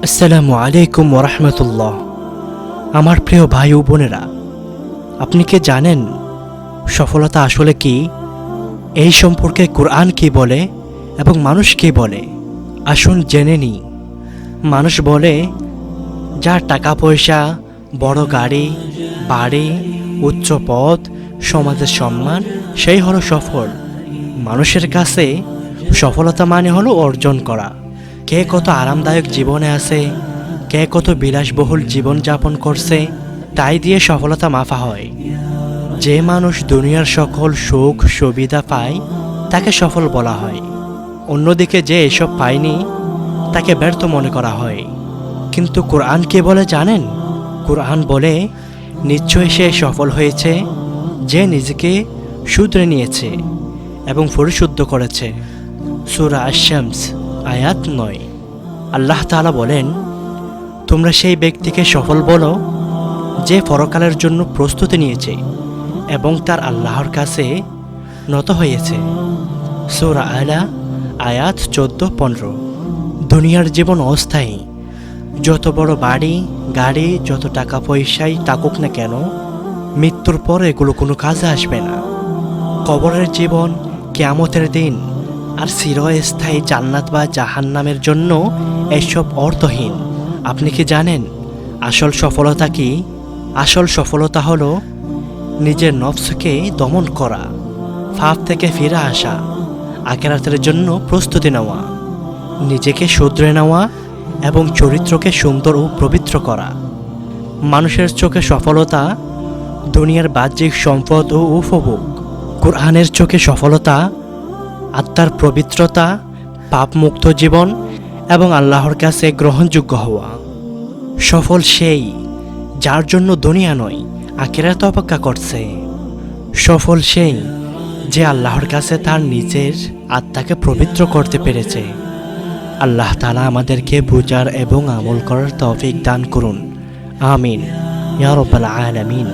আসসালামু আলাইকুম ওরহমতুল্লাহ। আমার প্রিয় ভাই ও বোনেরা, আপনি কি জানেন সফলতা আসলে কি? এই সম্পর্কে কুরআন কি বলে এবং মানুষ কি বলে? আসুন জেনে নিই। মানুষ বলে যার টাকা পয়সা, বড় গাড়ি, বাড়ি, উচ্চ পদ, সমাজের সম্মান, সেই হলো সফল। মানুষের কাছে সফলতা মানে হলো অর্জন করা। কে কত আরামদায়ক জীবনে আছে, কে কত বিলাসবহুল জীবন যাপন করছে, তাই দিয়ে সফলতা মাপা হয়। যে মানুষ দুনিয়ার সকল সুখ সুবিধা পায় তাকে সফল বলা হয়। অন্যদিকে যে এসব পায়নি তাকে ব্যর্থ মনে করা হয়। কিন্তু কোরআন কে বলে জানেন? কোরআন বলে নিশ্চয়ই সে সফল হয়েছে যে নিজেকে শুধরে নিয়েছে এবং পরিশুদ্ধ করেছে। সূরা আশ-শামস আয়াত 9। আল্লাহ তাআলা বলেন, তোমরা সেই ব্যক্তিকে সফল বলো যে পরকালের জন্য প্রস্তুতি নিয়েছে এবং তার আল্লাহর কাছে নত হয়েছে। সূরা আলা আয়াত 14-15। দুনিয়ার জীবন অস্থায়ী। যত বড় বাড়ি গাড়ি, যত টাকা পয়সাই থাকুক না কেন, মৃত্যুর পর এগুলো কোনো কাজে আসবে না। কবরের জীবন, কিয়ামতের দিন আর চিরস্থায়ী জান্নাত বা জাহান্নামের জন্য এসব অর্থহীন। আপনি কি জানেন আসল সফলতা কি? আসল সফলতা হলো নিজের নফসকে দমন করা, পাপ থেকে ফিরে আসা, আখিরাতের জন্য প্রস্তুতি নেওয়া, নিজেকে শুধরে নেওয়া এবং চরিত্রকে সুন্দর ও পবিত্র করা। মানুষের চোখে সফলতা দুনিয়ার বাহ্যিক সম্পদ ও উপভোগ। কোরআনের চোখে সফলতা আত্মার পবিত্রতা, পাপমুক্ত জীবন এবং আল্লাহর কাছে গ্রহণযোগ্য হওয়া। সফল সেই যার জন্য দুনিয়া নয়, আখিরাত অপেক্ষা করছে। সফল সেই যে আল্লাহর কাছে তার নিজের আত্মাকে পবিত্র করতে পেরেছে। আল্লাহ তাআলা আমাদেরকে বুঝার এবং আমল করার তৌফিক দান করুন। আমিন ইয়া রাব্বাল আলামিন।